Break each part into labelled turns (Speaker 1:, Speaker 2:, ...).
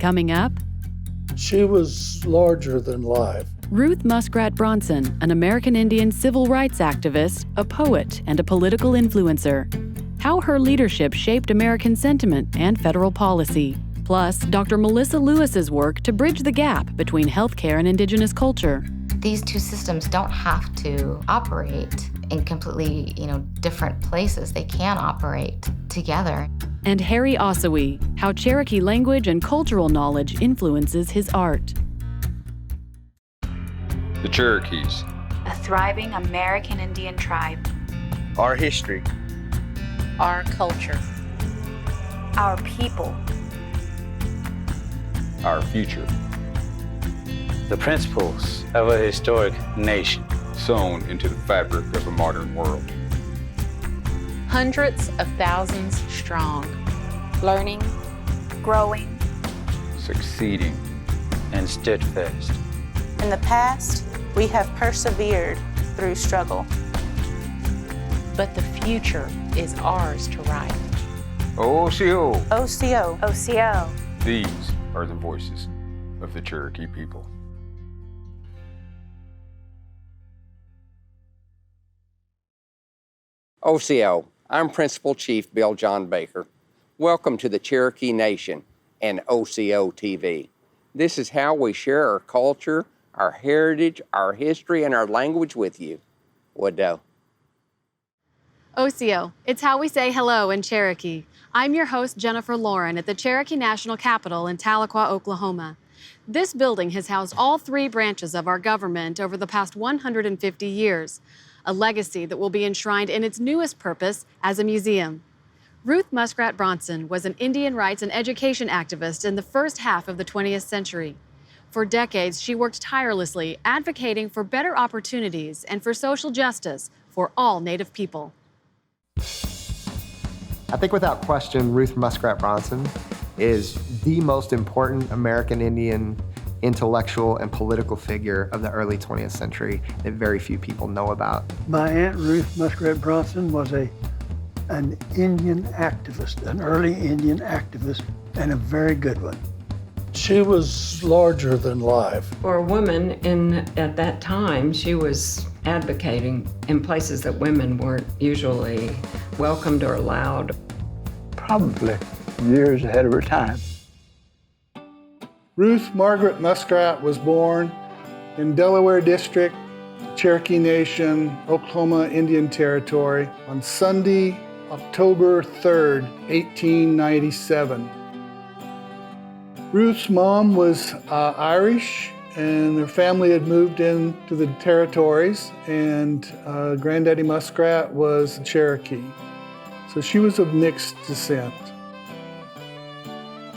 Speaker 1: Coming up,
Speaker 2: she was larger than life.
Speaker 1: Ruth Muskrat Bronson, an American Indian civil rights activist, a poet, and a political influencer. How her leadership shaped American sentiment and federal policy. Plus, Dr. Melissa Lewis's work to bridge the gap between healthcare and indigenous culture.
Speaker 3: These two systems don't have to operate in completely, different places. They can operate together.
Speaker 1: And Harry Oosahwee, how Cherokee language and cultural knowledge influences his art.
Speaker 4: The Cherokees.
Speaker 5: A thriving American Indian tribe.
Speaker 6: Our history.
Speaker 5: Our culture. Our people.
Speaker 4: Our future.
Speaker 6: The principles of a historic nation.
Speaker 4: Sewn into the fabric of a modern world.
Speaker 5: Hundreds of thousands strong. Learning, growing,
Speaker 4: succeeding,
Speaker 6: and steadfast.
Speaker 7: In the past, we have persevered through struggle.
Speaker 5: But the future is ours to write.
Speaker 4: Osiyo.
Speaker 7: Osiyo.
Speaker 5: Osiyo.
Speaker 4: These are the voices of the Cherokee people.
Speaker 8: Osiyo, I'm Principal Chief Bill John Baker. Welcome to the Cherokee Nation and OsiyoTV. This is how we share our culture, our heritage, our history, and our language with you. Wado.
Speaker 1: Osiyo, it's how we say hello in Cherokee. I'm your host, Jennifer Lauren, at the Cherokee National Capital in Tahlequah, Oklahoma. This building has housed all three branches of our government over the past 150 years, a legacy that will be enshrined in its newest purpose as a museum. Ruth Muskrat Bronson was an Indian rights and education activist in the first half of the 20th century. For decades, she worked tirelessly advocating for better opportunities and for social justice for all Native people.
Speaker 9: I think without question, Ruth Muskrat Bronson is the most important American Indian intellectual and political figure of the early 20th century that very few people know about.
Speaker 2: My Aunt Ruth Muskrat Bronson was an Indian activist, an early Indian activist, and a very good one. She was larger than life.
Speaker 10: For a woman at that time, she was advocating in places that women weren't usually welcomed or allowed.
Speaker 2: Probably years ahead of her time. Ruth Margaret Muskrat was born in Delaware District, Cherokee Nation, Oklahoma Indian Territory on Sunday, October 3rd, 1897. Ruth's mom was Irish, and their family had moved into the territories, and Granddaddy Muskrat was Cherokee. So she was of mixed descent.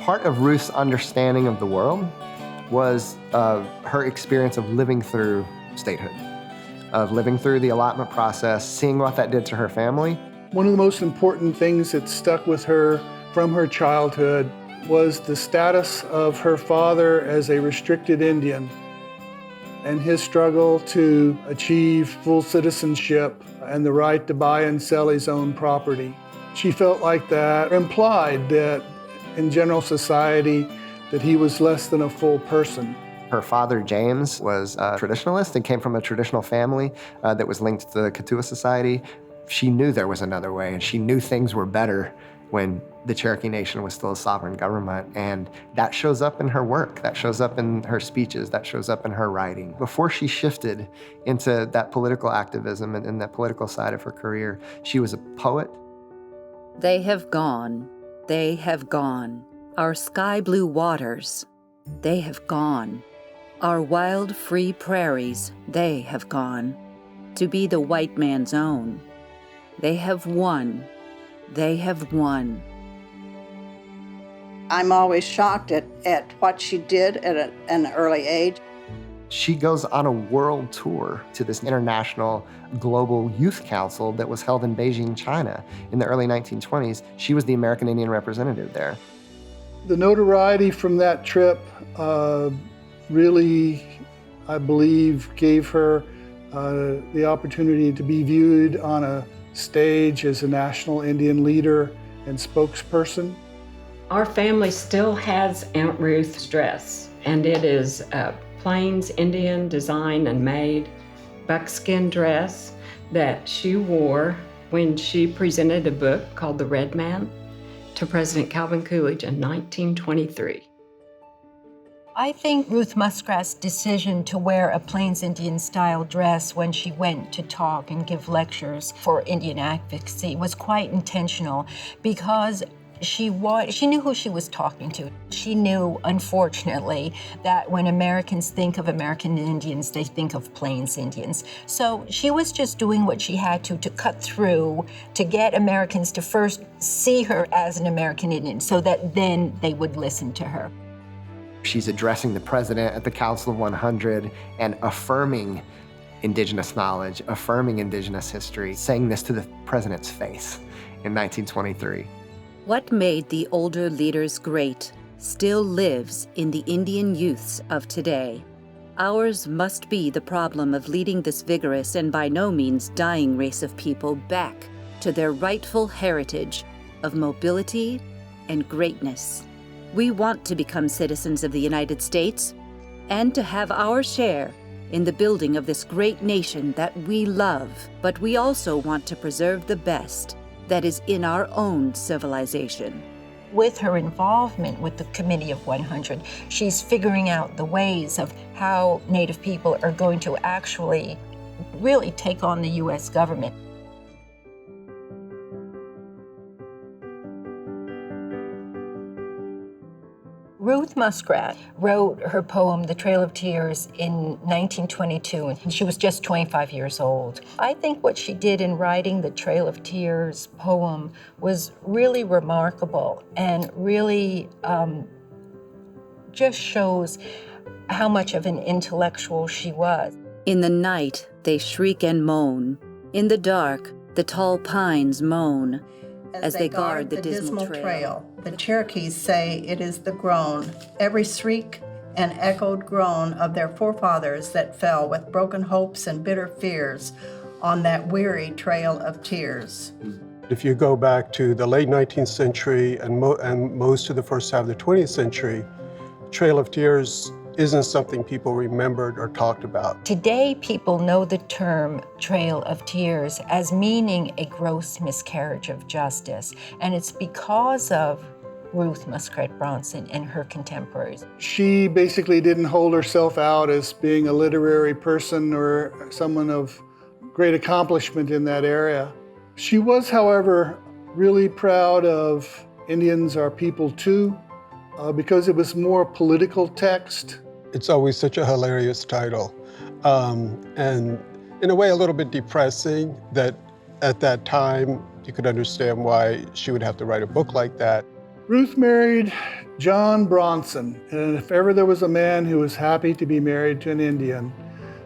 Speaker 9: Part of Ruth's understanding of the world was her experience of living through statehood, of living through the allotment process, seeing what that did to her family.
Speaker 2: One of the most important things that stuck with her from her childhood was the status of her father as a restricted Indian and his struggle to achieve full citizenship and the right to buy and sell his own property. She felt like that implied that in general society that he was less than a full person.
Speaker 9: Her father, James, was a traditionalist and came from a traditional family that was linked to the Kituwa Society. She knew there was another way, and she knew things were better when the Cherokee Nation was still a sovereign government, and that shows up in her work, that shows up in her speeches, that shows up in her writing. Before she shifted into that political activism and that political side of her career, she was a poet.
Speaker 11: They have gone. They have gone. Our sky blue waters, they have gone. Our wild free prairies, they have gone. To be the white man's own. They have won. They have won.
Speaker 7: I'm always shocked at what she did at an early age.
Speaker 9: She goes on a world tour to this international global youth council that was held in Beijing, China in the early 1920s. She was the American Indian representative there.
Speaker 2: The notoriety from that trip really, I believe, gave her the opportunity to be viewed on a stage as a national Indian leader and spokesperson.
Speaker 10: Our family still has Aunt Ruth's dress, and it is a Plains Indian design and made buckskin dress that she wore when she presented a book called The Red Man to President Calvin Coolidge in 1923.
Speaker 12: I think Ruth Muskrat's decision to wear a Plains Indian style dress when she went to talk and give lectures for Indian advocacy was quite intentional because she knew who she was talking to. She knew, unfortunately, that when Americans think of American Indians, they think of Plains Indians. So she was just doing what she had to cut through to get Americans to first see her as an American Indian so that then they would listen to her.
Speaker 9: She's addressing the president at the Council of 100 and affirming indigenous knowledge, affirming indigenous history, saying this to the president's face in 1923.
Speaker 11: What made the older leaders great still lives in the Indian youths of today. Ours must be the problem of leading this vigorous and by no means dying race of people back to their rightful heritage of mobility and greatness. We want to become citizens of the United States and to have our share in the building of this great nation that we love, but we also want to preserve the best that is in our own civilization.
Speaker 12: With her involvement with the Committee of 100, she's figuring out the ways of how Native people are going to actually really take on the U.S. government. Ruth Muskrat wrote her poem, The Trail of Tears, in 1922, and she was just 25 years old. I think what she did in writing the Trail of Tears poem was really remarkable and really just shows how much of an intellectual she was.
Speaker 11: In the night, they shriek and moan. In the dark, the tall pines moan. As they guard the dismal trail.
Speaker 13: The Cherokees say it is the groan, every shriek and echoed groan of their forefathers that fell with broken hopes and bitter fears on that weary trail of tears.
Speaker 14: If you go back to the late 19th century and most of the first half of the 20th century, Trail of Tears isn't something people remembered or talked about.
Speaker 12: Today, people know the term Trail of Tears as meaning a gross miscarriage of justice, and it's because of Ruth Muskrat Bronson and her contemporaries.
Speaker 2: She basically didn't hold herself out as being a literary person or someone of great accomplishment in that area. She was, however, really proud of Indians Are People Too, because it was more political text.
Speaker 14: It's always such a hilarious title, and in a way a little bit depressing that at that time you could understand why she would have to write a book like that.
Speaker 2: Ruth married John Bronson, and if ever there was a man who was happy to be married to an Indian,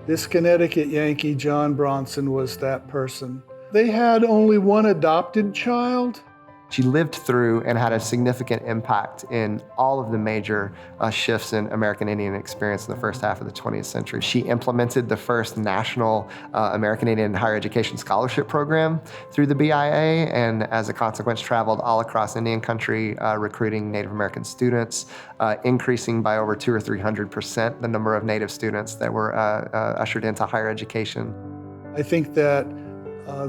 Speaker 2: this Connecticut Yankee John Bronson was that person. They had only one adopted child.
Speaker 9: She lived through and had a significant impact in all of the major shifts in American Indian experience in the first half of the 20th century. She implemented the first national American Indian higher education scholarship program through the BIA, and as a consequence traveled all across Indian country recruiting Native American students, increasing by over 200 or 300% the number of Native students that were ushered into higher education.
Speaker 2: I think that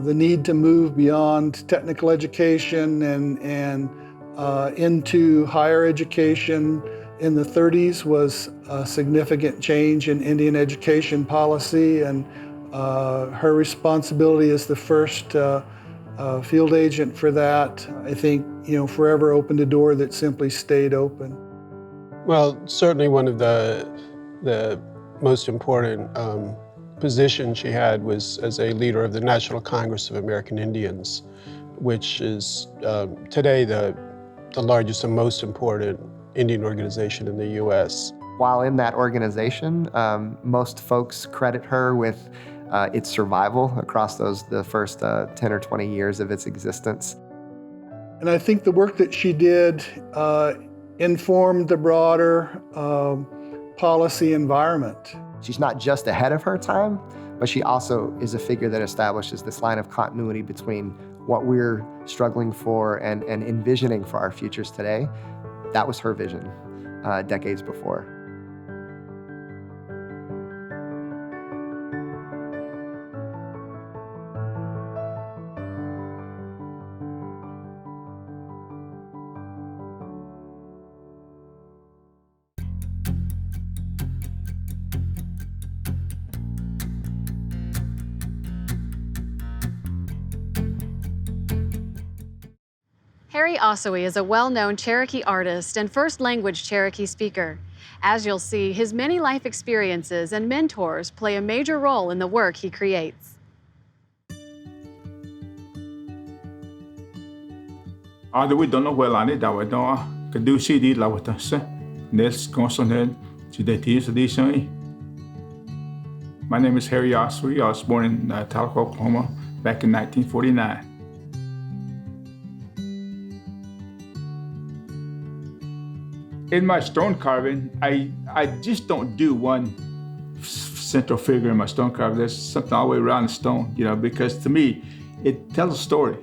Speaker 2: the need to move beyond technical education and into higher education in the 30s was a significant change in Indian education policy, and her responsibility as the first field agent for that, I think, forever opened a door that simply stayed open.
Speaker 14: Well, certainly one of the most important position she had was as a leader of the National Congress of American Indians, which is today the largest and most important Indian organization in the U.S.
Speaker 9: While in that organization, most folks credit her with its survival across the first 10 or 20 years of its existence.
Speaker 2: And I think the work that she did informed the broader policy environment.
Speaker 9: She's not just ahead of her time, but she also is a figure that establishes this line of continuity between what we're struggling for and envisioning for our futures today That was her vision decades before.
Speaker 1: Harry Oosahwee is a well-known Cherokee artist and first-language Cherokee speaker. As you'll see, his many life experiences and mentors play a major role in the work he creates.
Speaker 15: We don't know where I that we don't do CD la with us. Nels consonant to the tears. My name is Harry Oosahwee. I was born in Tahlequah, Oklahoma back in 1949. In my stone carving, I just don't do one central figure in my stone carving. There's something all the way around the stone, because to me, it tells a story.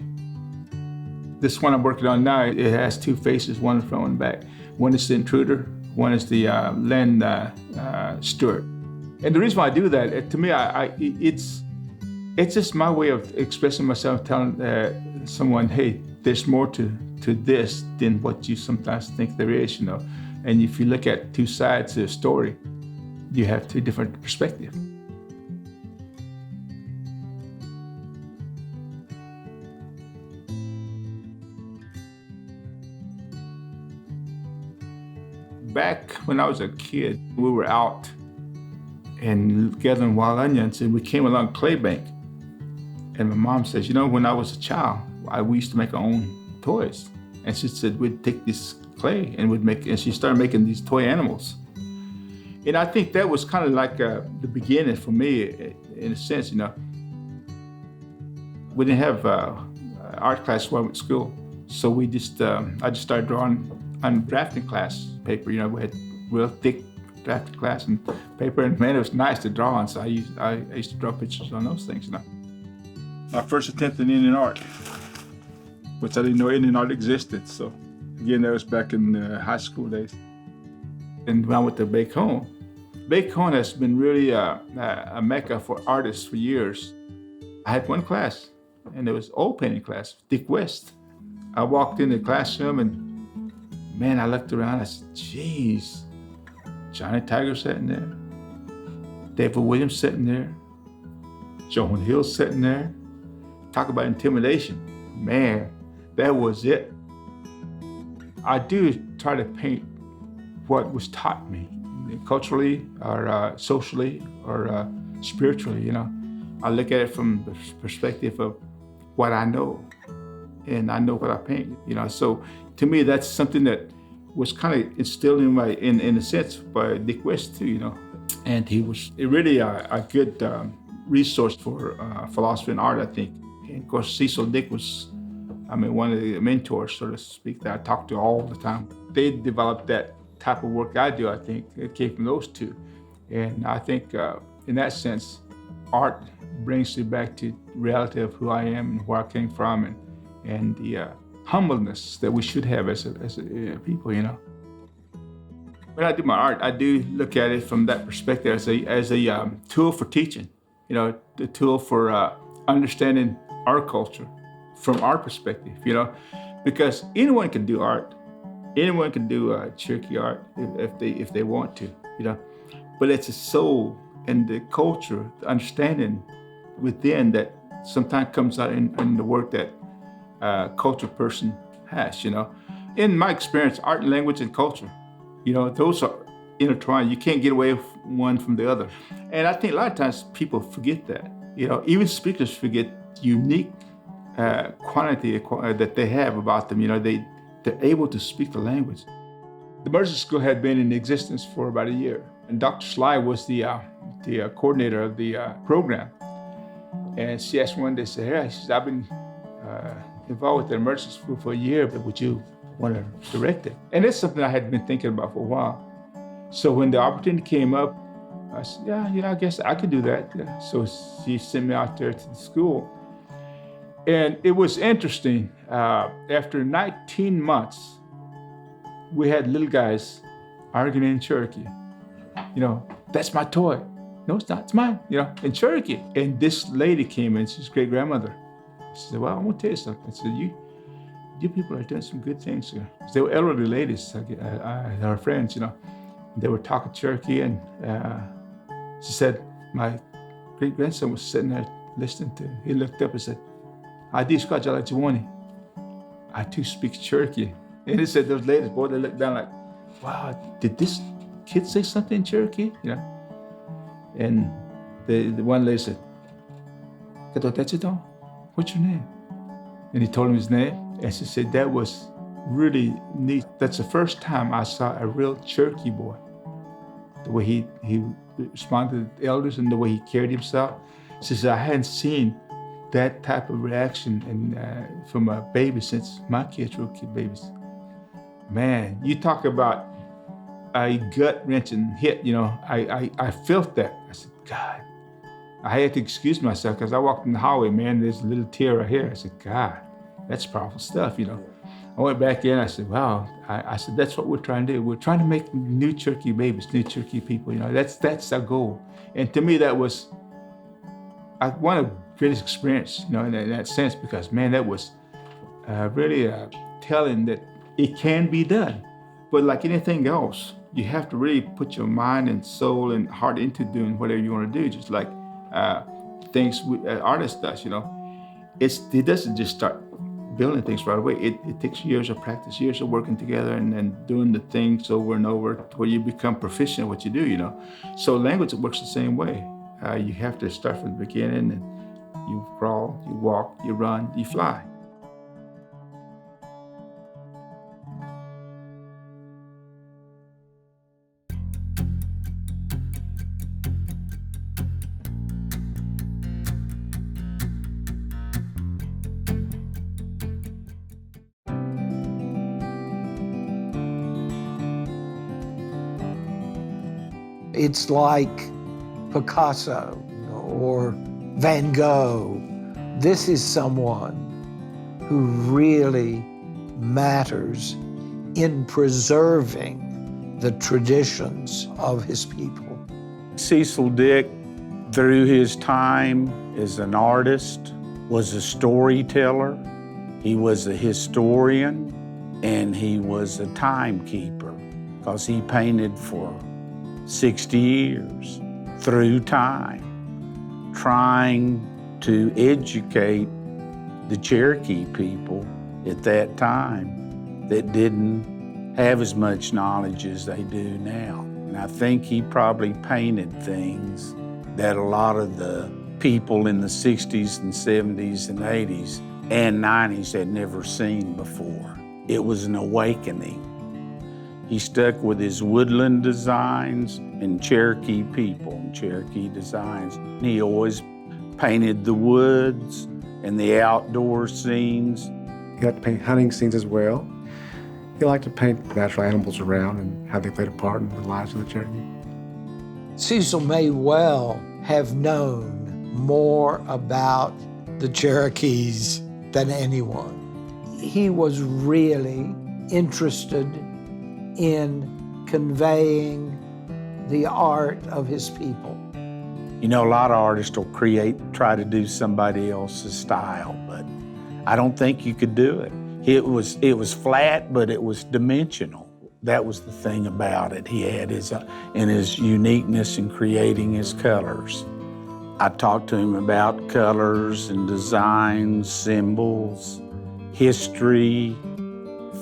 Speaker 15: This one I'm working on now, it has two faces, one in front, one back. One is the intruder, one is the land steward. And the reason why I do that, to me, it's just my way of expressing myself, telling someone, hey, there's more to this than what you sometimes think there is, And if you look at two sides of the story, you have two different perspectives. Back when I was a kid, we were out and gathering wild onions, and we came along Clay Bank. And my mom says, when I was a child, we used to make our own toys. And she said we'd take this clay and and she started making these toy animals. And I think that was kind of like the beginning for me, in a sense, We didn't have art class while I went to school. So I just started drawing on drafting class paper. We had real thick drafting class and paper, and man, it was nice to draw on. So I used to draw pictures on those things. My first attempt in Indian art, which I didn't know Indian art existed. So again, that was back in high school days. And when I went to Bacone has been really a mecca for artists for years. I had one class, and it was oil painting class, Dick West. I walked in the classroom, and man, I looked around, I said, geez, Johnny Tiger sitting there, David Williams sitting there, Joan Hill sitting there. Talk about intimidation. Man, that was it. I do try to paint what was taught me, culturally or socially or spiritually, I look at it from the perspective of what I know, and I know what I paint, So to me, that's something that was kind of instilled in a sense by Dick West too, And he was really a good resource for philosophy and art, I think. And of course, Cecil Dick was, one of the mentors, so to speak, that I talk to all the time. They developed that type of work I do, I think. It came from those two. And I think in that sense, art brings you back to reality of who I am and where I came from and the humbleness that we should have as a people, When I do my art, I do look at it from that perspective as a tool for teaching, the tool for understanding our culture from our perspective, because anyone can do art. Anyone can do Cherokee art if they want to, But it's a soul and the culture, the understanding within that sometimes comes out in the work that a culture person has, In my experience, art and language and culture, those are intertwined. You can't get away one from the other. And I think a lot of times people forget that, even speakers forget the unique quantity that they have about them, they're able to speak the language. The Mercer School had been in existence for about a year, and Dr. Sly was the coordinator of the program. And she asked me one day, she said, I've been involved with the Mercer School for a year, but would you want to direct it? And it's something I had been thinking about for a while. So when the opportunity came up, I said, I guess I could do that. So she sent me out there to the school. And it was interesting. After 19 months, we had little guys arguing in Cherokee. You know, that's my toy. No, it's not, it's mine, you know, in Cherokee. And this lady came in, she's great-grandmother. She said, well, I'm gonna tell you something. I said, you people are doing some good things here. They were elderly ladies, our friends, you know. They were talking Cherokee, and she said, my great-grandson was sitting there listening to, he looked up and said, I do scratch out like you want. I too speak Cherokee. And he said, those ladies, boy, they looked down like, wow, did this kid say something in Cherokee? You know? And the one lady said, what's your name? And he told him his name. And she said, that was really neat. That's the first time I saw a real Cherokee boy. The way he responded to the elders and the way he carried himself. She said, I hadn't seen that type of reaction from a baby since my kids were babies. Man, you talk about a gut-wrenching hit, you know, I felt that. I said, God, I had to excuse myself because I walked in the hallway, man, there's a little tear right here. I said, God, that's powerful stuff, you know. I went back in, I said, wow, I said, that's what we're trying to do. We're trying to make new Cherokee babies, new Cherokee people, you know, that's our goal. And to me, that was one of the greatest experience, you know, in that sense, because man, that was really telling that it can be done. But like anything else, you have to really put your mind and soul and heart into doing whatever you want to do, just like things artist does, you know. It doesn't just start building things right away. It takes years of practice, years of working together and doing the things over and over where you become proficient at what you do, you know. So language works the same way. You have to start from the beginning, and you crawl, you walk, you run, you fly.
Speaker 16: It's like Picasso or Van Gogh. This is someone who really matters in preserving the traditions of his people.
Speaker 6: Cecil Dick, through his time as an artist, was a storyteller. He was a historian, and he was a timekeeper because he painted for 60 years through time, trying to educate the Cherokee people at that time that didn't have as much knowledge as they do now. And I think he probably painted things that a lot of the people in the 60s and 70s and 80s and 90s had never seen before. It was an awakening. He stuck with his woodland designs and Cherokee people and Cherokee designs. He always painted the woods and the outdoor scenes.
Speaker 17: He liked to paint hunting scenes as well. He liked to paint natural animals around and how they played a part in the lives of the Cherokee.
Speaker 16: Cecil may well have known more about the Cherokees than anyone. He was really interested in conveying the art of his people.
Speaker 6: You know, a lot of artists will try to do somebody else's style, but I don't think you could do it. It was flat, but it was dimensional. That was the thing about it. He had his uniqueness in creating his colors. I talked to him about colors and designs, symbols, history,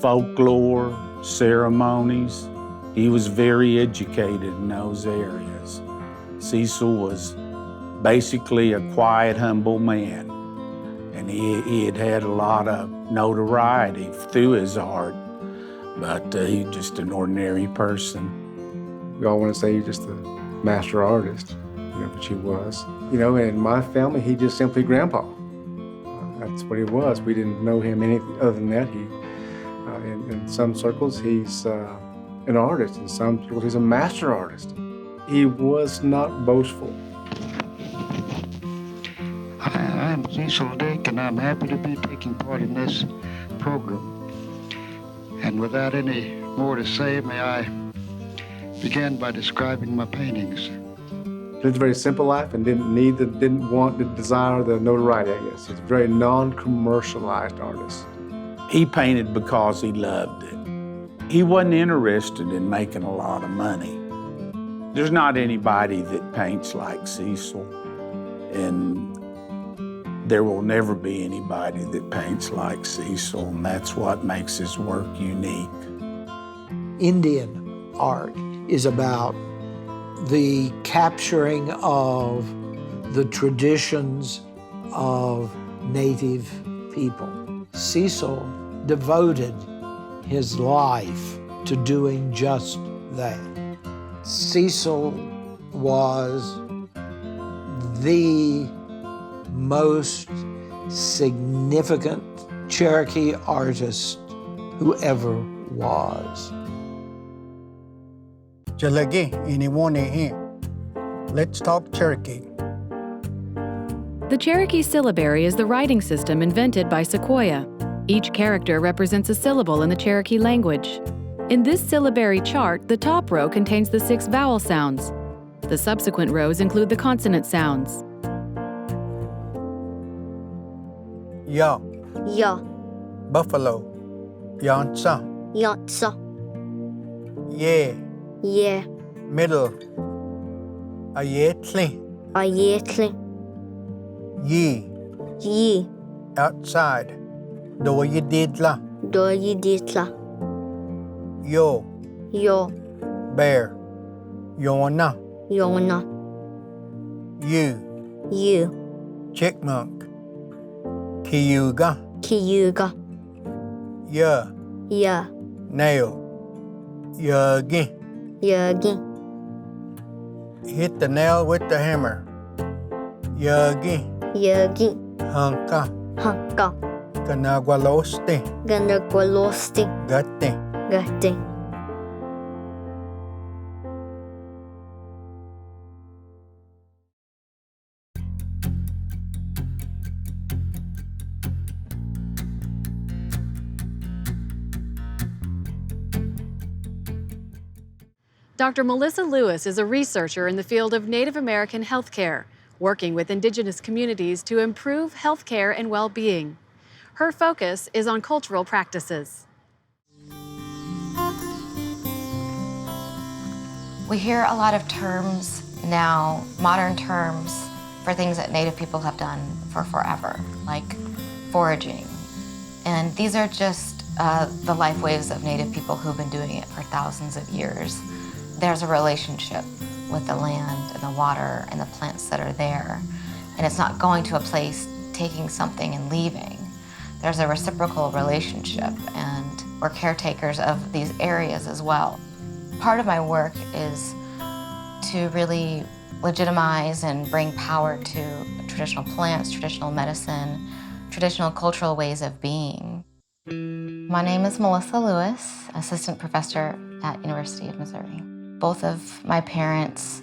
Speaker 6: folklore, ceremonies. He was very educated in those areas. Cecil was basically a quiet, humble man, and he had had a lot of notoriety through his art, but he was just an ordinary person.
Speaker 17: We all want to say he's just a master artist, you know, which he was. You know, in my family, he just simply Grandpa. That's what he was. We didn't know him anything other than that. In some circles, he's an artist. In some circles, he's a master artist. He was not boastful.
Speaker 18: Hi, I'm Cecil Dick, and I'm happy to be taking part in this program. And without any more to say, may I begin by describing my paintings.
Speaker 17: Lived a very simple life and didn't want, didn't desire the notoriety, I guess. He's a very non-commercialized artist.
Speaker 6: He painted because he loved it. He wasn't interested in making a lot of money. There's not anybody that paints like Cecil, and there will never be anybody that paints like Cecil, and that's what makes his work unique.
Speaker 16: Indian art is about the capturing of the traditions of native people. Cecil devoted his life to doing just that. Cecil was the most significant Cherokee artist who ever was.
Speaker 19: Let's talk Cherokee.
Speaker 1: The Cherokee syllabary is the writing system invented by Sequoyah. Each character represents a syllable in the Cherokee language. In this syllabary chart, the top row contains the 6 vowel sounds. The subsequent rows include the consonant sounds.
Speaker 19: Ya,
Speaker 20: Ya,
Speaker 19: buffalo, Yansa,
Speaker 20: Yatsa,
Speaker 19: Ye,
Speaker 20: Ye,
Speaker 19: middle, Ayetli,
Speaker 20: Ayetli,
Speaker 19: Ye,
Speaker 20: Ye,
Speaker 19: outside, Doyididla,
Speaker 20: Doyiditla,
Speaker 19: Yo,
Speaker 20: Yo,
Speaker 19: bear, Yona,
Speaker 20: Yona,
Speaker 19: You, chickmunk, Kiyuga,
Speaker 20: Kiyuga,
Speaker 19: Ya,
Speaker 20: Ya,
Speaker 19: nail, Yagi.
Speaker 20: Yagi,
Speaker 19: Hit the nail with the hammer. Yagi,
Speaker 20: Yagi,
Speaker 19: Hanka,
Speaker 20: Hanka,
Speaker 19: Ganagualosti,
Speaker 20: Ganagualosti,
Speaker 19: Gatti.
Speaker 20: Gatti.
Speaker 1: Dr. Melissa Lewis is a researcher in the field of Native American healthcare, working with indigenous communities to improve healthcare and well-being. Her focus is on cultural practices.
Speaker 3: We hear a lot of terms now, modern terms, for things that Native people have done for forever, like foraging. And these are just the life ways of Native people who've been doing it for thousands of years. There's a relationship with the land and the water and the plants that are there. And it's not going to a place, taking something and leaving. There's a reciprocal relationship, and we're caretakers of these areas as well. Part of my work is to really legitimize and bring power to traditional plants, traditional medicine, traditional cultural ways of being. My name is Melissa Lewis, assistant professor at University of Missouri. Both of my parents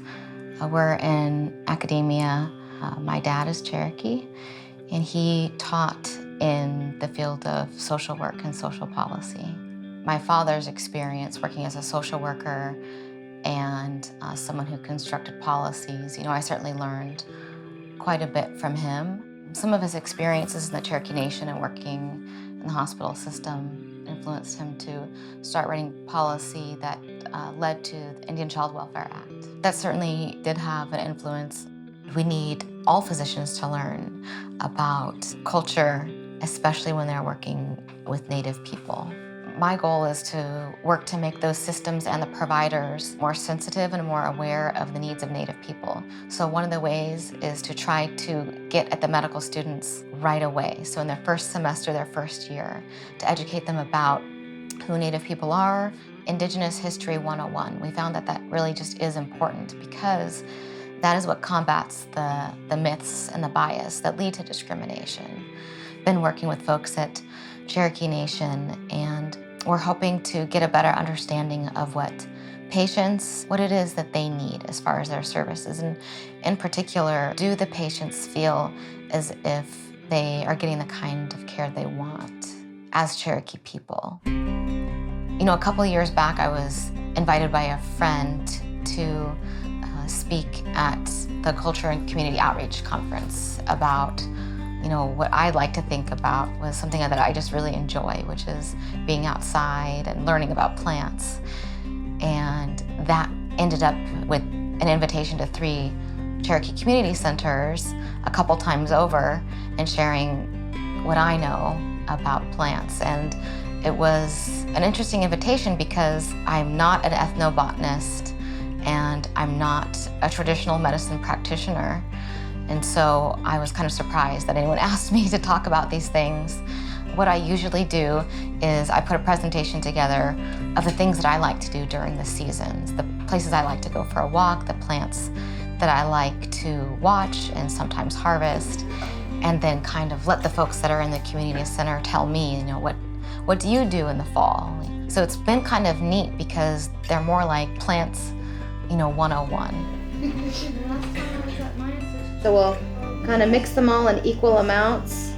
Speaker 3: were in academia. My dad is Cherokee, and he taught in the field of social work and social policy. My father's experience working as a social worker and someone who constructed policies, I certainly learned quite a bit from him. Some of his experiences in the Cherokee Nation and working in the hospital system influenced him to start writing policy that led to the Indian Child Welfare Act. That certainly did have an influence. We need all physicians to learn about culture, especially when they're working with Native people. My goal is to work to make those systems and the providers more sensitive and more aware of the needs of Native people. So one of the ways is to try to get at the medical students right away. So in their first semester, their first year, to educate them about who Native people are, Indigenous History 101. We found that that really just is important because that is what combats the myths and the bias that lead to discrimination. Been working with folks at Cherokee Nation, and we're hoping to get a better understanding of what patients, what it is that they need as far as their services. And in particular, do the patients feel as if they are getting the kind of care they want as Cherokee people? You know, a couple of years back, I was invited by a friend to speak at the Culture and Community Outreach Conference about, you know, what I like to think about was something that I just really enjoy, which is being outside and learning about plants. And that ended up with an invitation to 3 Cherokee community centers a couple times over and sharing what I know about plants. And it was an interesting invitation because I'm not an ethnobotanist and I'm not a traditional medicine practitioner. And so I was kind of surprised that anyone asked me to talk about these things. What I usually do is I put a presentation together of the things that I like to do during the seasons, the places I like to go for a walk, the plants that I like to watch and sometimes harvest, and then kind of let the folks that are in the community center tell me, you know, what do you do in the fall? So it's been kind of neat because they're more like plants, you know, 101.
Speaker 21: So we'll kind of mix them all in equal amounts,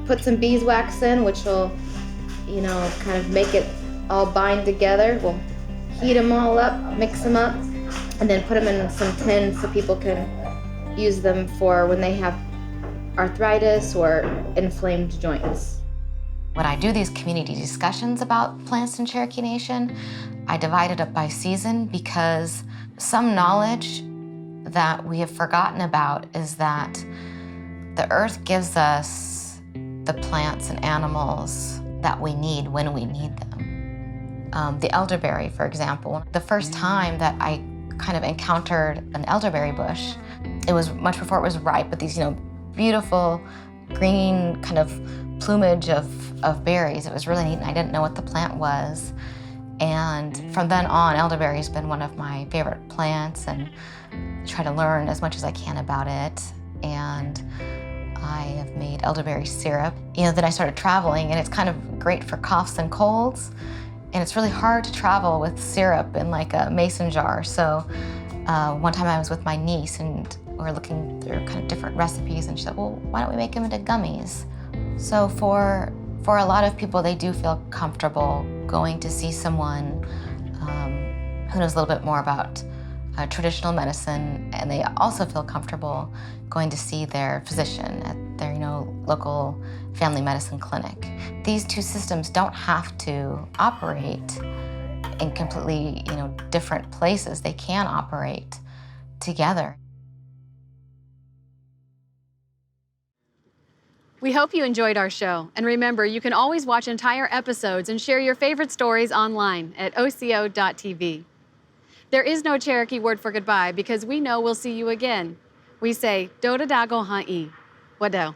Speaker 21: put some beeswax in, which will, you know, kind of make it all bind together. We'll heat them all up, mix them up, and then put them in some tins so people can use them for when they have arthritis or inflamed joints.
Speaker 3: When I do these community discussions about plants in Cherokee Nation, I divide it up by season because some knowledge that we have forgotten about is that the earth gives us the plants and animals that we need when we need them. The elderberry, for example, the first time that I kind of encountered an elderberry bush, it was much before it was ripe, but these, you know, beautiful green kind of plumage of berries. It was really neat, and I didn't know what the plant was. And from then on, elderberry has been one of my favorite plants, and I try to learn as much as I can about it. And I have made elderberry syrup. You know, then I started traveling, and it's kind of great for coughs and colds. And it's really hard to travel with syrup in like a mason jar. So one time I was with my niece, and we were looking through kind of different recipes, and she said, well, why don't we make them into gummies? So for a lot of people, they do feel comfortable going to see someone who knows a little bit more about traditional medicine, and they also feel comfortable going to see their physician at their, you know, local family medicine clinic. These two systems don't have to operate in completely, you know, different places. They can operate together.
Speaker 1: We hope you enjoyed our show. And remember, you can always watch entire episodes and share your favorite stories online at Osio.tv. There is no Cherokee word for goodbye because we know we'll see you again. We say, Doda dago ha'i. Wado.